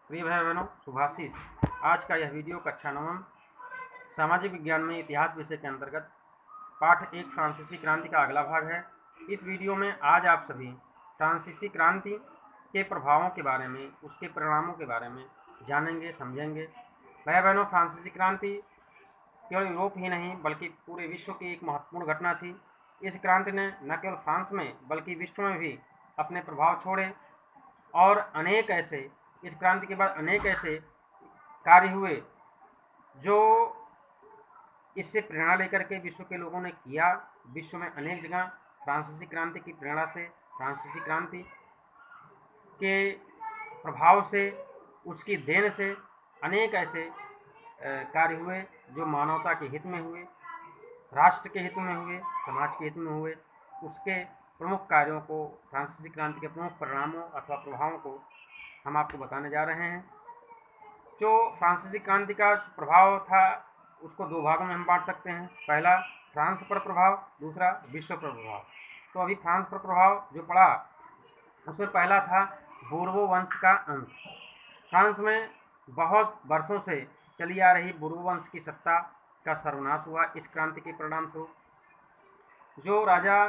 प्रिय भाई बहनों, शुभाशीष। आज का यह वीडियो कक्षा 9 सामाजिक विज्ञान में इतिहास विषय के अंतर्गत पाठ 1 फ्रांसीसी क्रांति का अगला भाग है। इस वीडियो में आज आप सभी फ्रांसीसी क्रांति के प्रभावों के बारे में, उसके परिणामों के बारे में जानेंगे, समझेंगे। भाई बहनों, फ्रांसीसी क्रांति केवल यूरोप ही नहीं बल्कि पूरे विश्व की एक महत्वपूर्ण घटना थी। इस क्रांति ने न केवल फ्रांस में बल्कि विश्व में भी अपने प्रभाव छोड़े और अनेक ऐसे इस क्रांति के बाद अनेक ऐसे कार्य हुए जो इससे प्रेरणा लेकर के विश्व के लोगों ने किया। विश्व में अनेक जगह फ्रांसीसी क्रांति की प्रेरणा से, फ्रांसीसी क्रांति के प्रभाव से, उसकी देन से अनेक ऐसे कार्य हुए जो मानवता के हित में हुए, राष्ट्र के हित में हुए, समाज के हित में हुए। उसके प्रमुख कार्यों को, फ्रांसीसी क्रांति के प्रमुख परिणामों अथवा प्रभावों को हम आपको बताने जा रहे हैं। जो फ्रांसीसी क्रांति का प्रभाव था उसको दो भागों में हम बांट सकते हैं। पहला फ्रांस पर प्रभाव, दूसरा विश्व पर प्रभाव। तो अभी फ्रांस पर प्रभाव जो पड़ा उसमें पहला था बूर्बो वंश का अंत। फ्रांस में बहुत वर्षों से चली आ रही बूर्बो वंश की सत्ता का सर्वनाश हुआ इस क्रांति के परिणाम स्वरूप। जो राजा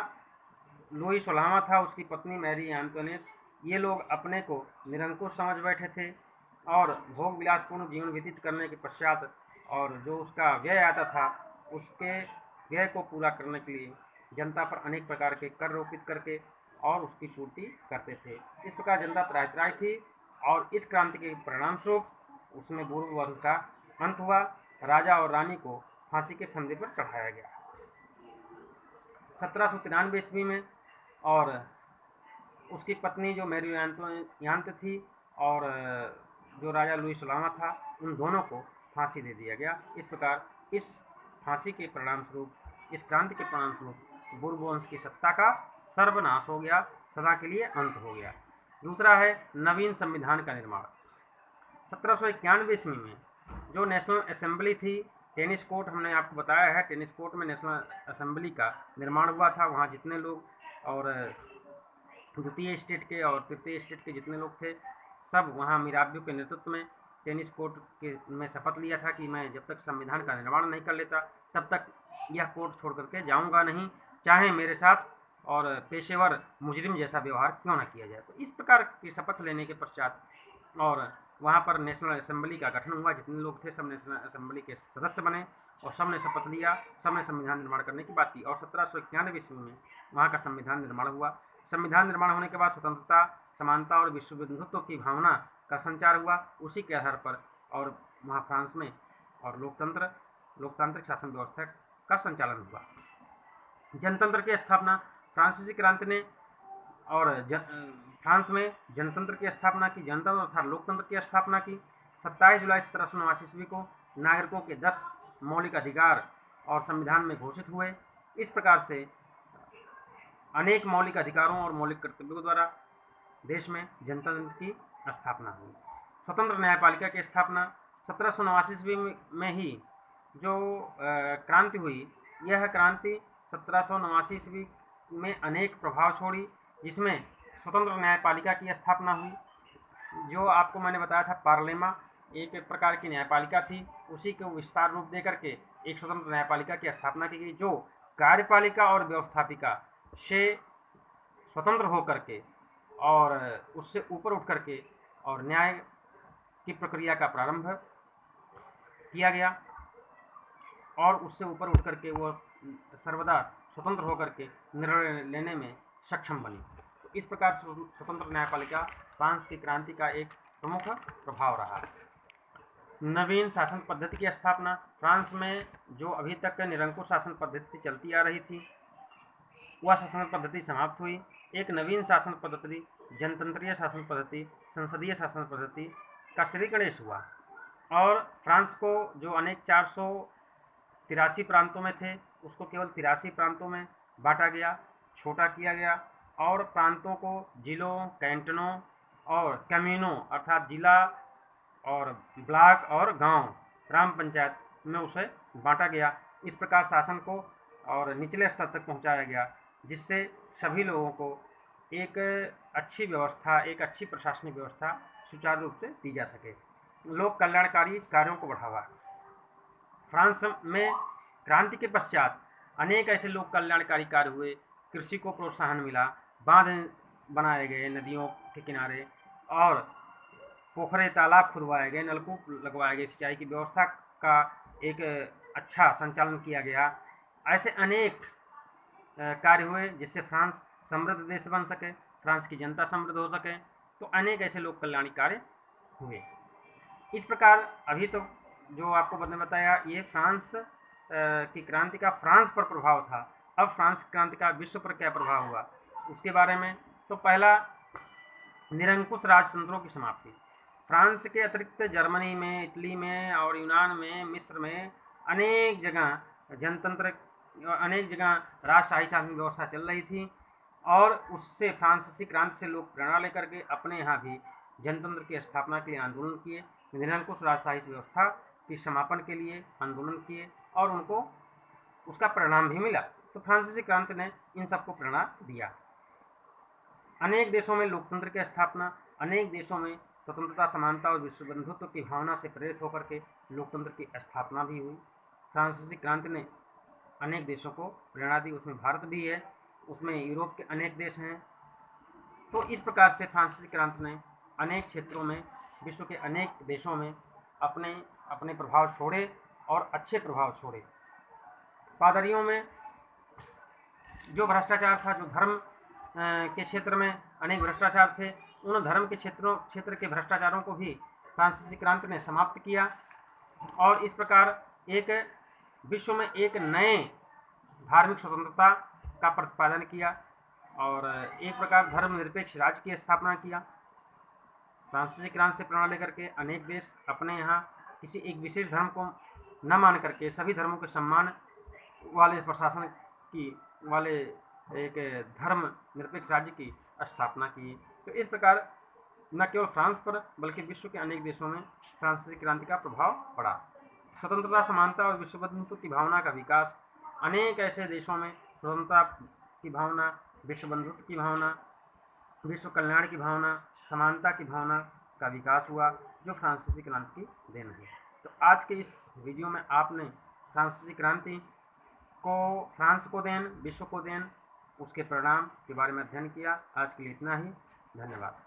लुई 16वां था, उसकी पत्नी मैरी एंटोनेट, ये लोग अपने को निरंकुश समझ बैठे थे और भोग विलासपूर्ण जीवन व्यतीत करने के पश्चात और जो उसका व्यय आता था उसके व्यय को पूरा करने के लिए जनता पर अनेक प्रकार के कर रोपित करके और उसकी पूर्ति करते थे। इस प्रकार जनता त्राही थी और इस क्रांति के परिणाम स्वरूप उसमें बूर्बो वंश का अंत हुआ। राजा और रानी को फांसी के फंदे पर चढ़ाया गया 1793 ईस्वी में, और उसकी पत्नी जो मैरी एंटोनेट थी और जो राजा लुई 16वां था, उन दोनों को फांसी दे दिया गया। इस प्रकार इस फांसी के परिणाम स्वरूप, इस क्रांति के परिणाम स्वरूप बूर्बो वंश की सत्ता का सर्वनाश हो गया, सदा के लिए अंत हो गया। दूसरा है नवीन संविधान का निर्माण। 1791 ईस्वी में जो नेशनल असेंबली थी, टेनिस कोर्ट हमने आपको बताया है, टेनिस कोर्ट में नेशनल असेंबली का निर्माण हुआ था। वहाँ जितने लोग और द्वितीय स्टेट के और तृतीय स्टेट के जितने लोग थे, सब वहाँ मिराबियो के नेतृत्व में टेनिस कोर्ट के में शपथ लिया था कि मैं जब तक संविधान का निर्माण नहीं कर लेता तब तक यह कोर्ट छोड़ करके जाऊँगा नहीं, चाहे मेरे साथ और पेशेवर मुजरिम जैसा व्यवहार क्यों न किया जाए। तो इस प्रकार की शपथ लेने के पश्चात और वहाँ पर नेशनल असेंबली का गठन हुआ। जितने लोग थे सब नेशनल असेंबली के सदस्य बने और सब ने शपथ लिया, सब ने संविधान निर्माण करने की बात की और 1791 ईस्वी में वहाँ का संविधान निर्माण हुआ। संविधान निर्माण होने के बाद स्वतंत्रता, समानता और विश्व बंधुत्व की भावना का संचार हुआ। उसी के आधार पर और वहाँ फ्रांस में और लोकतांत्रिक शासन व्यवस्था का संचालन हुआ। जनतंत्र की स्थापना, फ्रांसीसी क्रांति ने और फ्रांस में जनतंत्र की स्थापना की, जनतंत्र अर्थात लोकतंत्र की स्थापना की। 27 जुलाई 1789 ईस्वी को नागरिकों के 10 मौलिक अधिकार और संविधान में घोषित हुए। इस प्रकार से अनेक मौलिक अधिकारों और मौलिक कर्तव्यों द्वारा देश में जनतंत्र की स्थापना हुई। स्वतंत्र न्यायपालिका की स्थापना 1789 ईस्वी में ही जो क्रांति हुई, यह क्रांति 1789 ईस्वी में अनेक प्रभाव छोड़ी, जिसमें स्वतंत्र न्यायपालिका की स्थापना हुई। जो आपको मैंने बताया था पार्लेमा एक प्रकार की न्यायपालिका थी, उसी को विस्तार रूप देकर के एक स्वतंत्र न्यायपालिका की स्थापना की गई जो कार्यपालिका और व्यवस्थापिका से स्वतंत्र होकर के और उससे ऊपर उठ करके और न्याय की प्रक्रिया का प्रारंभ किया गया और उससे ऊपर उठ करके वह सर्वदा स्वतंत्र होकर के निर्णय लेने में सक्षम बनी। तो इस प्रकार स्वतंत्र न्यायपालिका फ्रांस की क्रांति का एक प्रमुख प्रभाव रहा। नवीन शासन पद्धति की स्थापना, फ्रांस में जो अभी तक निरंकुश शासन पद्धति चलती आ रही थी वह शासन पद्धति समाप्त हुई। एक नवीन शासन पद्धति, जनतंत्रीय शासन पद्धति, संसदीय शासन पद्धति का श्री गणेश हुआ और फ्रांस को जो अनेक 483 प्रांतों में थे उसको केवल 83 प्रांतों में बांटा गया, छोटा किया गया और प्रांतों को जिलों, कैंटनों और कम्यूनों अर्थात जिला और ब्लॉक और गांव, ग्राम पंचायत में उसे बांटा गया। इस प्रकार शासन को और निचले स्तर तक पहुंचाया गया, जिससे सभी लोगों को एक अच्छी व्यवस्था, एक अच्छी प्रशासनिक व्यवस्था सुचारू रूप से दी जा सके। लोक कल्याणकारी कार्यों को बढ़ावा। फ्रांस में क्रांति के पश्चात अनेक ऐसे लोक कल्याणकारी कार्य हुए, कृषि को प्रोत्साहन मिला, बांध बनाए गए नदियों के किनारे, और पोखरे तालाब खुदवाए गए, नलकूप लगवाए गए, सिंचाई की व्यवस्था का एक अच्छा संचालन किया गया। ऐसे अनेक कार्य हुए जिससे फ्रांस समृद्ध देश बन सके, फ्रांस की जनता समृद्ध हो सके। तो अनेक ऐसे लोक कल्याणी कार्य हुए। इस प्रकार अभी तो जो आपको मैंने बताया ये फ्रांस की क्रांति का फ्रांस पर प्रभाव था। अब फ्रांस की क्रांति का विश्व पर क्या प्रभाव हुआ उसके बारे में। तो पहला, निरंकुश राजतंत्रों की समाप्ति। फ्रांस के अतिरिक्त जर्मनी में, इटली में और यूनान में, मिस्र में अनेक जगह जनतंत्र, अनेक जगह राजशाही शासन व्यवस्था चल रही थी, और उससे फ्रांसीसी क्रांति से लोग प्रेरणा लेकर के अपने यहाँ भी जनतंत्र की स्थापना के लिए आंदोलन किए, निरंकुश राजशाही व्यवस्था के समापन के लिए आंदोलन किए, और उनको उसका परिणाम भी मिला। तो फ्रांसीसी क्रांति ने इन सबको प्रेरणा दिया। अनेक देशों में लोकतंत्र की स्थापना, अनेक देशों में स्वतंत्रता, समानता और विश्व बंधुत्व की भावना से प्रेरित होकर के लोकतंत्र की स्थापना भी हुई। फ्रांसीसी क्रांति ने अनेक देशों को प्रेरणा दी, उसमें भारत भी है, उसमें यूरोप के अनेक देश हैं। तो इस प्रकार से फ्रांसीसी क्रांति ने अनेक क्षेत्रों में, विश्व के अनेक देशों में अपने अपने प्रभाव छोड़े, और अच्छे प्रभाव छोड़े। पादरियों में जो भ्रष्टाचार था, जो धर्म के क्षेत्र में अनेक भ्रष्टाचार थे, उन धर्म के क्षेत्र के भ्रष्टाचारों को भी फ्रांसीसी क्रांति ने समाप्त किया, और इस प्रकार एक विश्व में एक नए धार्मिक स्वतंत्रता का प्रतिपादन किया, और एक प्रकार धर्मनिरपेक्ष राज्य की स्थापना किया। फ्रांसीसी क्रांति से प्रेरणा लेकर के अनेक देश अपने यहाँ किसी एक विशेष धर्म को न मान करके सभी धर्मों के सम्मान वाले प्रशासन की वाले एक धर्म निरपेक्ष राज्य की स्थापना की। तो इस प्रकार न केवल फ्रांस पर बल्कि विश्व के अनेक देशों में फ्रांसीसी क्रांति का प्रभाव पड़ा। स्वतंत्रता, समानता और विश्व बंधुत्व की भावना का विकास। अनेक ऐसे देशों में स्वतंत्रता की भावना, विश्व बंधुत्व की भावना, विश्व कल्याण की भावना, समानता की भावना का विकास हुआ, जो फ्रांसीसी क्रांति की देन है। तो आज के इस वीडियो में आपने फ्रांसीसी क्रांति को, फ्रांस को देन, विश्व को देन, उसके परिणाम के बारे में अध्ययन किया। आज के लिए इतना ही। धन्यवाद।